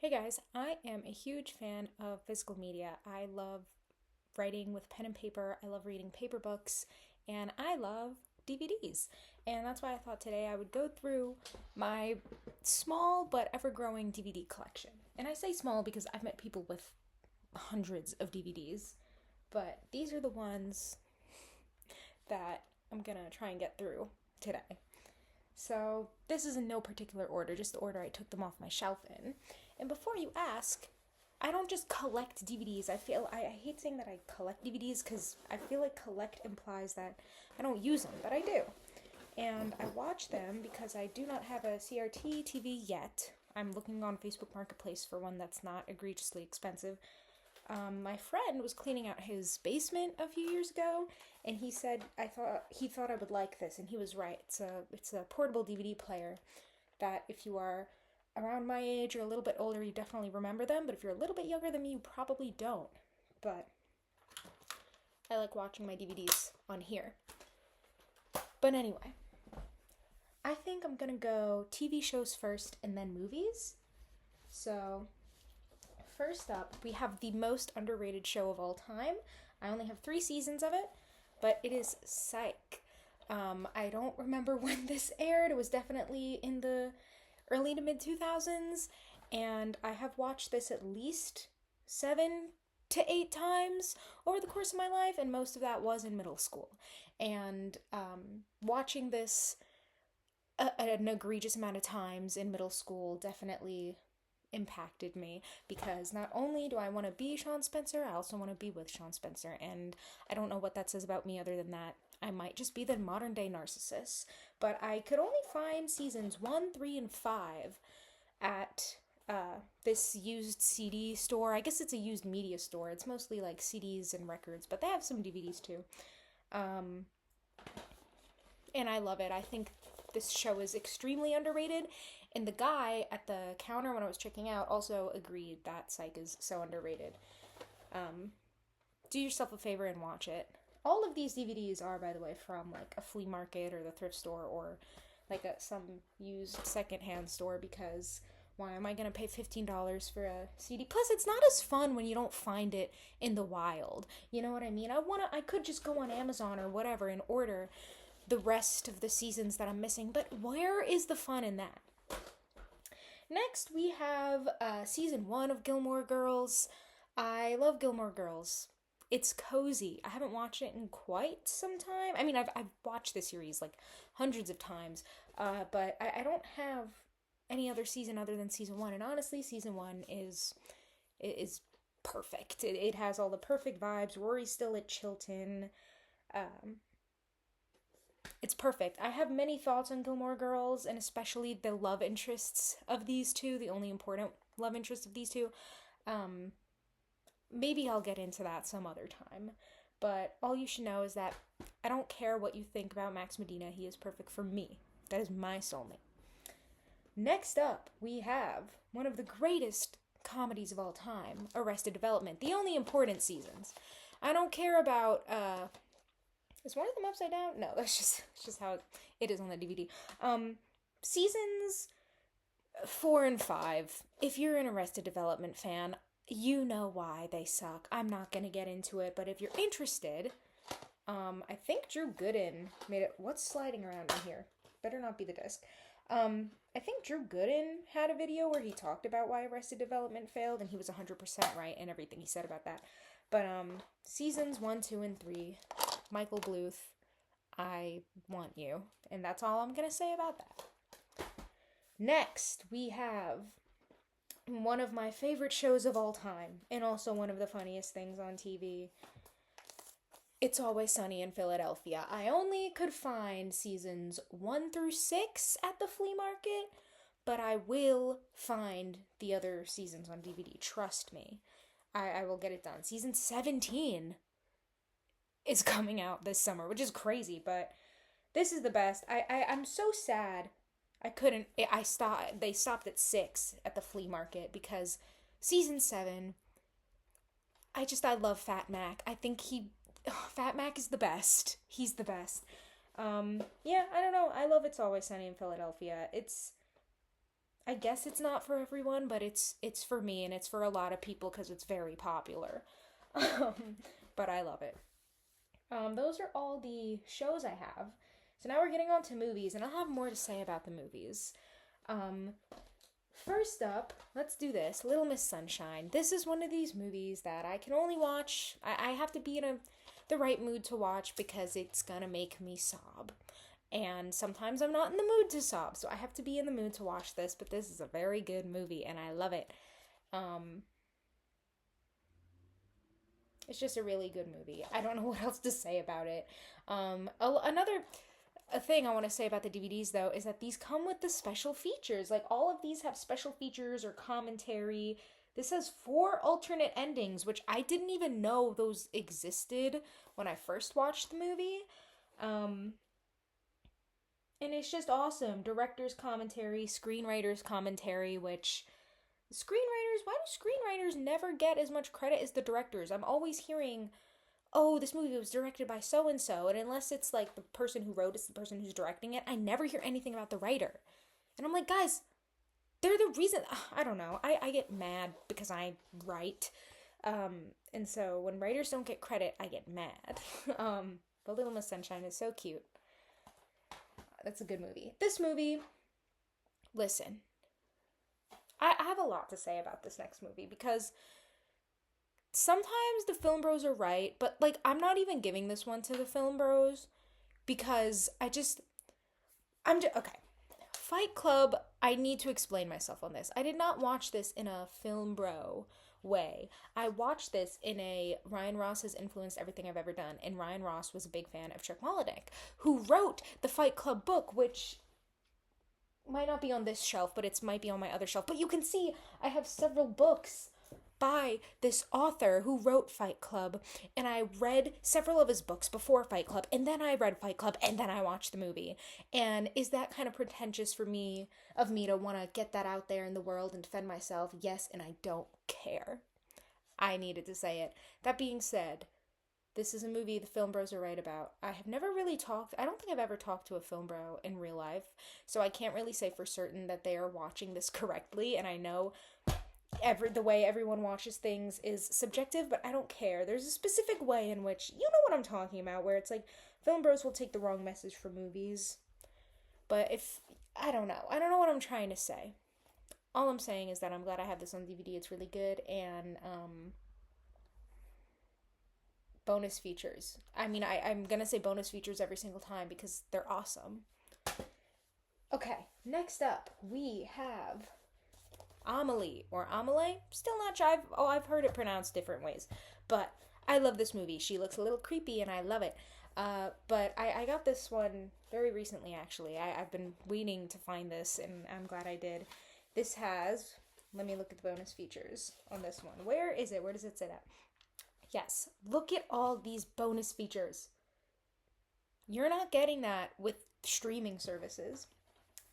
Hey guys, I am a huge fan of physical media. I love writing with pen and paper, I love reading paper books, and I love DVDs. And that's why I thought today I would go through my small but ever growing DVD collection. And I say small because I've met people with hundreds of DVDs, but these are the ones that I'm gonna try and get through today. So, this is in no particular order, just the order I took them off my shelf in. And before you ask, I don't just collect DVDs. I hate saying that I collect DVDs because I feel like collect implies that I don't use them, but I do. And I watch them because I do not have a CRT TV yet. I'm looking on Facebook Marketplace for one that's not egregiously expensive. My friend was cleaning out his basement a few years ago, and he said he thought I would like this, and he was right. It's a portable DVD player that if you are around my age or a little bit older, you definitely remember them, but if you're a little bit younger than me, you probably don't. But I like watching my DVDs on here. But anyway, I think I'm gonna go TV shows first and then movies. So first up, we have the most underrated show of all time. I only have 3 seasons of it, but it is Psych. I don't remember when this aired. It was definitely in the early to mid 2000s, and I have watched this at least 7 to 8 times over the course of my life, and most of that was in middle school. And watching this an egregious amount of times in middle school definitely impacted me, because not only do I want to be Sean Spencer, I also want to be with Sean Spencer, and I don't know what that says about me other than that I might just be the modern day narcissist. But I could only find seasons 1, 3, and 5 at this used CD store. I guess it's a used media store. It's mostly like CDs and records, but they have some DVDs too. And I love it. I think this show is extremely underrated. And the guy at the counter when I was checking out also agreed that Psych is so underrated. Do yourself a favor and watch it. All of these DVDs are, by the way, from like a flea market or the thrift store or like some used secondhand store, because why am I going to pay $15 for a CD? Plus, it's not as fun when you don't find it in the wild. You know what I mean? I could just go on Amazon or whatever and order the rest of the seasons that I'm missing, but where is the fun in that? Next, we have season 1 of Gilmore Girls. I love Gilmore Girls. It's cozy. I haven't watched it in quite some time. I mean, I've watched the series like hundreds of times, but I don't have any other season other than season 1. And honestly, season 1 is perfect. It has all the perfect vibes. Rory's still at Chilton. It's perfect. I have many thoughts on Gilmore Girls, and especially the love interests of these two, the only important love interest of these two. Maybe I'll get into that some other time. But all you should know is that I don't care what you think about Max Medina. He is perfect for me. That is my soulmate. Next up, we have one of the greatest comedies of all time, Arrested Development. The only important seasons. I don't care about, is one of them upside down? No, that's just how it is on the DVD. Seasons 4 and 5, if you're an Arrested Development fan, you know why they suck. I'm not gonna get into it, but if you're interested, I think Drew Gooden made it. What's sliding around in here? Better not be the disc. I think Drew Gooden had a video where he talked about why Arrested Development failed, and he was 100% right in everything he said about that. But, seasons 1, 2, and 3, Michael Bluth, I want you. And that's all I'm gonna say about that. Next, we have one of my favorite shows of all time, and also one of the funniest things on TV. It's Always Sunny in Philadelphia. I only could find seasons 1 through 6 at the flea market, but I will find the other seasons on DVD. Trust me. I will get it done. Season 17 is coming out this summer, which is crazy, but this is the best. I'm so sad they stopped at 6 at the flea market, because season 7, I love Fat Mac. I think Fat Mac is the best. He's the best. Yeah, I don't know. I love It's Always Sunny in Philadelphia. I guess it's not for everyone, but it's for me and it's for a lot of people because it's very popular. But I love it. Those are all the shows I have. So now we're getting on to movies, and I'll have more to say about the movies. Um, First up, let's do this. Little Miss Sunshine. This is one of these movies that I can only watch. I have to be in the right mood to watch because it's gonna make me sob. And sometimes I'm not in the mood to sob, so I have to be in the mood to watch this, but this is a very good movie, and I love it. Um, it's just a really good movie. I don't know what else to say about it. Another a thing I want to say about the DVDs though is that these come with the special features. Like all of these have special features or commentary. This has 4 alternate endings, which I didn't even know those existed when I first watched the movie. Um, and it's just awesome. Director's commentary, screenwriter's commentary, which why do screenwriters never get as much credit as the directors? I'm always hearing, oh, this movie was directed by so and so, and unless it's like the person who wrote it's the person who's directing it, I never hear anything about the writer. And I'm like, guys, they're the reason. I don't know. I get mad because I write. And so when writers don't get credit, I get mad. But Little Miss Sunshine is so cute. That's a good movie. This movie, listen, I have a lot to say about this next movie because sometimes the film bros are right, but like I'm not even giving this one to the film bros because okay. Fight Club, I need to explain myself on this. I did not watch this in a film bro way. I watched this in a Ryan Ross has influenced everything I've ever done, and Ryan Ross was a big fan of Chuck Palahniuk, who wrote the Fight Club book, which might not be on this shelf, but it might be on my other shelf. But you can see I have several books by this author who wrote Fight Club, and I read several of his books before Fight Club, and then I read Fight Club, and then I watched the movie. And is that kind of pretentious for me to want to get that out there in the world and defend myself? Yes, and I don't care. I needed to say it. That being said, this is a movie the film bros are right about. I have never really I don't think I've ever talked to a film bro in real life, so I can't really say for certain that they are watching this correctly, and I know the way everyone watches things is subjective, but I don't care. There's a specific way in which, you know what I'm talking about, where it's like film bros will take the wrong message for movies. But I don't know what I'm trying to say. All I'm saying is that I'm glad I have this on DVD. It's really good. And bonus features. I mean, I'm gonna say bonus features every single time because they're awesome. Okay, next up we have Amelie or Amelie. Still not sure. I've heard it pronounced different ways, but I love this movie. She looks a little creepy, and I love it. But I got this one very recently. Actually, I've been waiting to find this, and I'm glad I did. This has. Let me look at the bonus features on this one. Where is it? Where does it sit at? Yes, look at all these bonus features. You're not getting that with streaming services.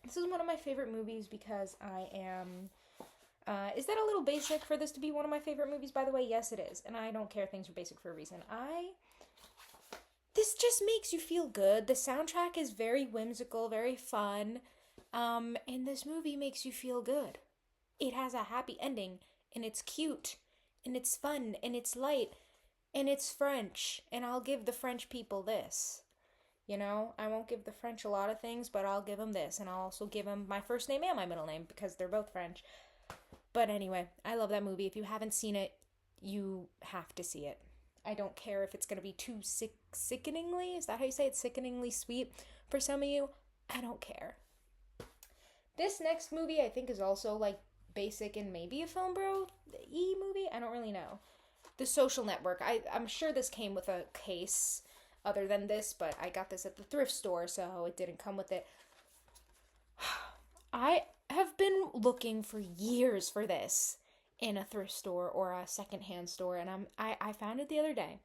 This is one of my favorite movies because I am. Is that a little basic for this to be one of my favorite movies, by the way? Yes, it is. And I don't care, things are basic for a reason. This just makes you feel good. The soundtrack is very whimsical, very fun. And this movie makes you feel good. It has a happy ending, and it's cute, and it's fun, and it's light, and it's French. And I'll give the French people this. You know, I won't give the French a lot of things, but I'll give them this. And I'll also give them my first name and my middle name because they're both French. But anyway, I love that movie. If you haven't seen it, you have to see it. I don't care if it's going to be too sickeningly, is that how you say it? Sickeningly sweet for some of you. I don't care. This next movie I think is also like basic and maybe a film bro-y movie. I don't really know. The Social Network. I'm sure this came with a case other than this, but I got this at the thrift store, so it didn't come with it. I have been looking for years for this in a thrift store or a secondhand store, and I found it the other day.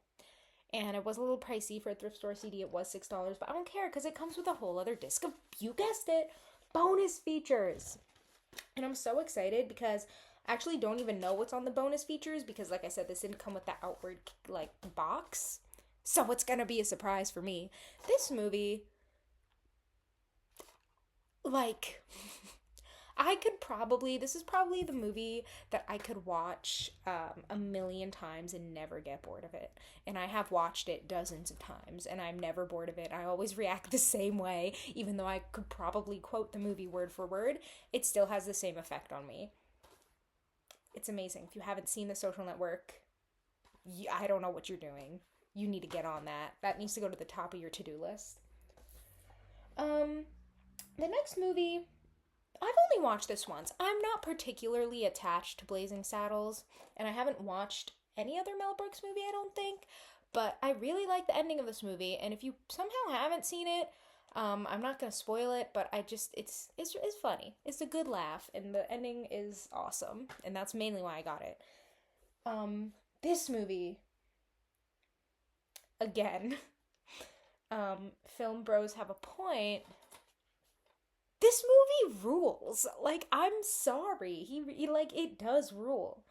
And it was a little pricey for a thrift store CD. It was $6, but I don't care because it comes with a whole other disc of, you guessed it, bonus features. And I'm so excited because I actually don't even know what's on the bonus features because, like I said, this didn't come with the outward, like, box. So it's gonna be a surprise for me. This movie, like, This is probably the movie that I could watch a million times and never get bored of it. And I have watched it dozens of times and I'm never bored of it. I always react the same way, even though I could probably quote the movie word for word, it still has the same effect on me. It's amazing. If you haven't seen The Social Network, I don't know what you're doing. You need to get on that. That needs to go to the top of your to-do list. The next movie, I've only watched this once. I'm not particularly attached to Blazing Saddles, and I haven't watched any other Mel Brooks movie, I don't think, but I really like the ending of this movie, and if you somehow haven't seen it, I'm not gonna spoil it, but it's funny. It's a good laugh, and the ending is awesome, and that's mainly why I got it. This movie, again, film bros have a point. This movie rules. Like, I'm sorry. He like, it does rule.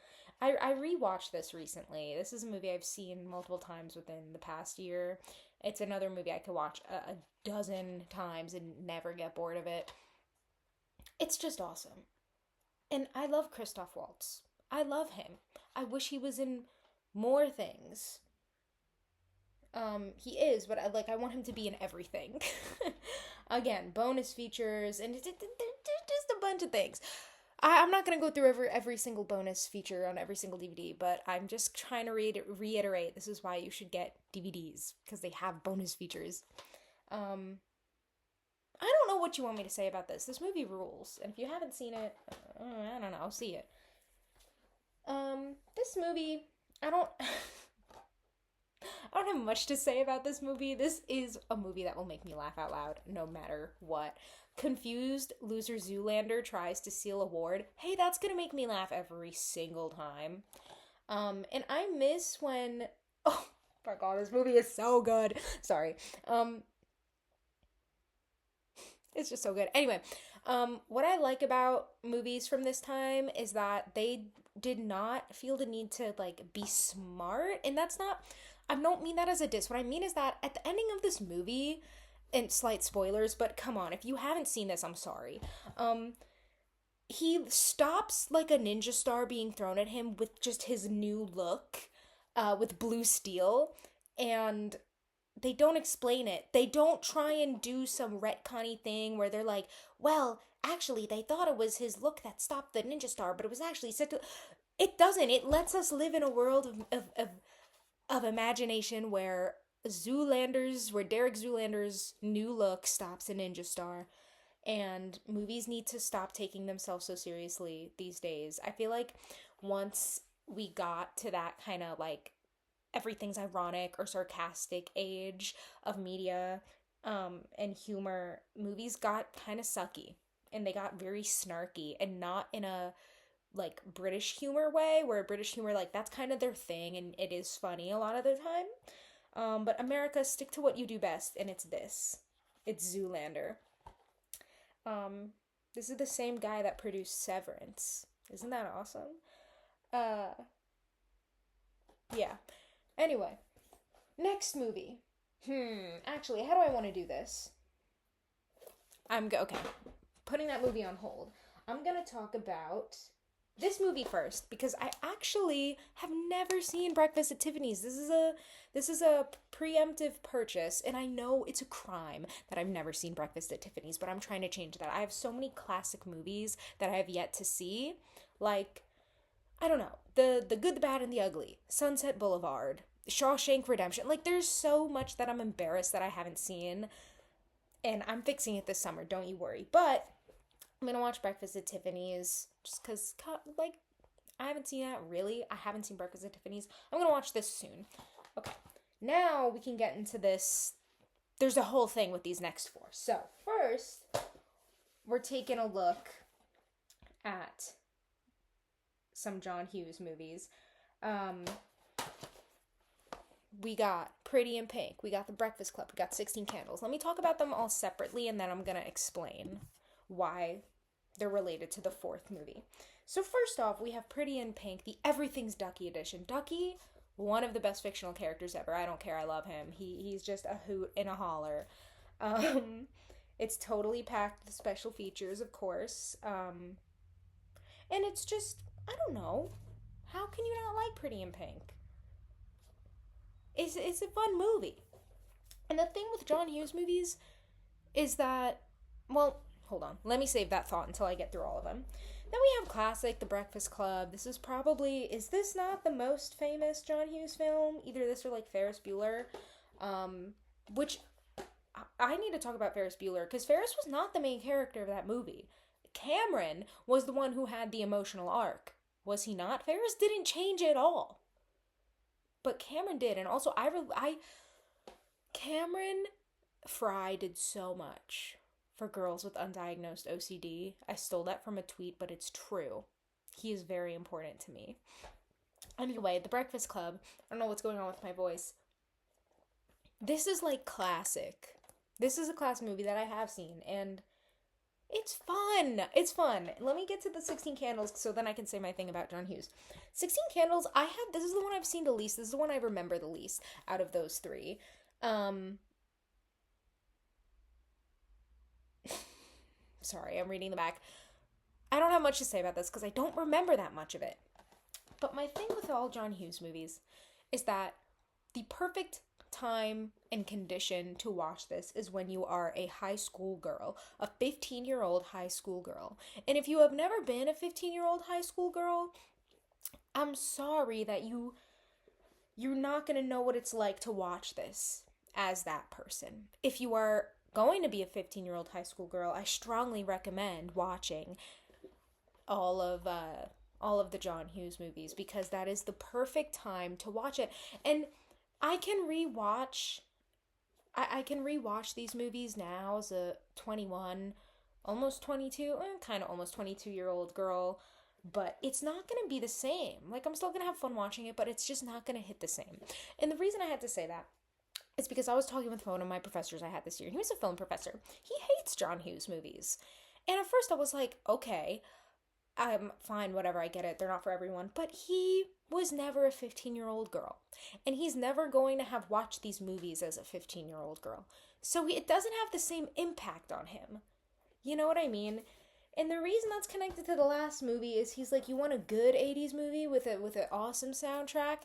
I rewatched this recently. This is a movie I've seen multiple times within the past year. It's another movie I could watch a dozen times and never get bored of it. It's just awesome. And I love Christoph Waltz. I love him. I wish he was in more things. He is, but I want him to be in everything. Again, bonus features and just a bunch of things. I'm not gonna go through every single bonus feature on every single DVD, but I'm just trying to reiterate. This is why you should get DVDs, because they have bonus features. I don't know what you want me to say about this. This movie rules, and if you haven't seen it, I don't know. See it. This movie, I don't. I don't have much to say about this movie. This is a movie that will make me laugh out loud, no matter what. Confused loser Zoolander tries to steal a ward. Hey, that's gonna make me laugh every single time. And I miss when... Oh, my god, this movie is so good. Sorry. It's just so good. Anyway, what I like about movies from this time is that they did not feel the need to, like, be smart. And that's not... I don't mean that as a diss. What I mean is that at the ending of this movie, and slight spoilers, but come on, if you haven't seen this, I'm sorry. He stops like a ninja star being thrown at him with just his new look, with blue steel, and they don't explain it. They don't try and do some retconny thing where they're like, well, actually, they thought it was his look that stopped the ninja star, but it was actually set to... It doesn't. It lets us live in a world of imagination where Derek Zoolander's new look stops a ninja star, and movies need to stop taking themselves so seriously these days. I feel like once we got to that kind of like everything's ironic or sarcastic age of media and humor, movies got kind of sucky and they got very snarky, and not in a like British humor way, where British humor, like, that's kind of their thing and it is funny a lot of the time. But America, stick to what you do best, and it's this. It's Zoolander. This is the same guy that produced Severance. Isn't that awesome? Yeah. Anyway, next movie. Actually, how do I want to do this? Okay. Putting that movie on hold. I'm gonna talk about this movie first, because I actually have never seen Breakfast at Tiffany's. This is a preemptive purchase, and I know it's a crime that I've never seen Breakfast at Tiffany's, but I'm trying to change that. I have so many classic movies that I have yet to see, like, I don't know, the Good, the Bad, and the Ugly, Sunset Boulevard, Shawshank Redemption. Like, there's so much that I'm embarrassed that I haven't seen, and I'm fixing it this summer, don't you worry. But I'm gonna watch Breakfast at Tiffany's just because, like, I haven't seen that, really. I haven't seen Breakfast at Tiffany's. I'm gonna watch this soon. Okay, now we can get into this. There's a whole thing with these next four. So, first, we're taking a look at some John Hughes movies. We got Pretty in Pink. We got The Breakfast Club. We got 16 Candles. Let me talk about them all separately, and then I'm gonna explain why they're related to the fourth movie. So first off, we have Pretty in Pink, the Everything's Ducky edition. Ducky, one of the best fictional characters ever. I don't care, I love him. He's just a hoot and a holler. It's totally packed with special features, of course. And it's just, I don't know. How can you not like Pretty in Pink? It's a fun movie. And the thing with John Hughes movies is that, well, hold on. Let me save that thought until I get through all of them. Then we have classic The Breakfast Club. This is probably, is this not the most famous John Hughes film? Either this or like Ferris Bueller. Which I need to talk about Ferris Bueller because Ferris was not the main character of that movie. Cameron was the one who had the emotional arc. Was he not? Ferris didn't change at all. But Cameron did. And also, Cameron Fry did so much for girls with undiagnosed OCD. I stole that from a tweet, but it's true. He is very important to me. Anyway, The Breakfast Club. I don't know what's going on with my voice. This is like classic. This is a classic movie that I have seen, and it's fun. It's fun. Let me get to the 16 Candles so then I can say my thing about John Hughes. 16 Candles, this is the one I've seen the least. This is the one I remember the least out of those three. Sorry, I'm reading the back. I don't have much to say about this because I don't remember that much of it. But my thing with all John Hughes movies is that the perfect time and condition to watch this is when you are a high school girl, a 15-year-old high school girl. And if you have never been a 15-year-old high school girl, I'm sorry that you're not going to know what it's like to watch this as that person. If you are going to be a 15-year-old high school girl, I strongly recommend watching all of the John Hughes movies because that is the perfect time to watch it. And I can rewatch these movies now as a 21, almost 22, kind of almost 22-year-old girl, but it's not going to be the same. Like, I'm still going to have fun watching it, but it's just not going to hit the same. And the reason I had to say that is because I was talking with one of my professors I had this year, and he was a film professor. He hates John Hughes movies. And at first I was like, okay, I'm fine, whatever, I get it, they're not for everyone. But he was never a 15-year-old girl. And he's never going to have watched these movies as a 15-year-old girl. So it doesn't have the same impact on him. You know what I mean? And the reason that's connected to the last movie is he's like, you want a good 80s movie with an awesome soundtrack?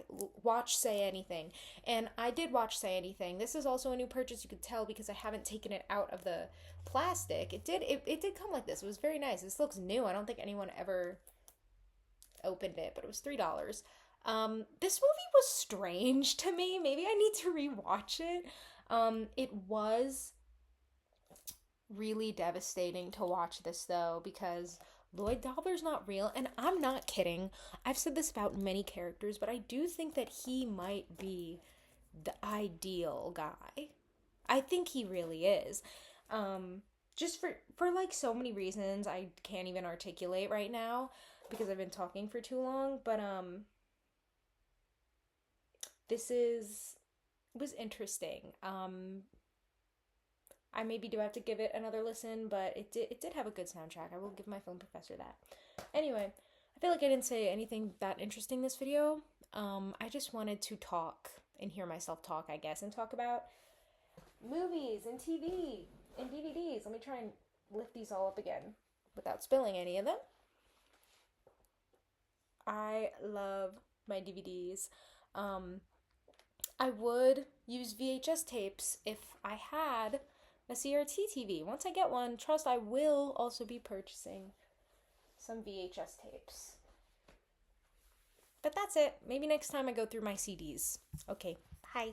Watch Say Anything. And I did watch Say Anything. This is also a new purchase, you could tell, because I haven't taken it out of the plastic. It did come like this. It was very nice. This looks new. I don't think anyone ever opened it, but it was $3. This movie was strange to me. Maybe I need to rewatch it. It was really devastating to watch this though, because Lloyd Dobler's not real, and I'm not kidding. I've said this about many characters, but I do think that he might be the ideal guy. I think he really is. Just for like so many reasons I can't even articulate right now because I've been talking for too long, but this was interesting. I maybe do have to give it another listen, but it did have a good soundtrack. I will give my film professor that. Anyway, I feel like I didn't say anything that interesting this video. I just wanted to talk and hear myself talk, I guess, and talk about movies and TV and DVDs. Let me try and lift these all up again without spilling any of them. I love my DVDs. I would use VHS tapes if I had a CRT TV. Once I get one, trust I will also be purchasing some VHS tapes. But that's it. Maybe next time I go through my CDs. Okay, bye.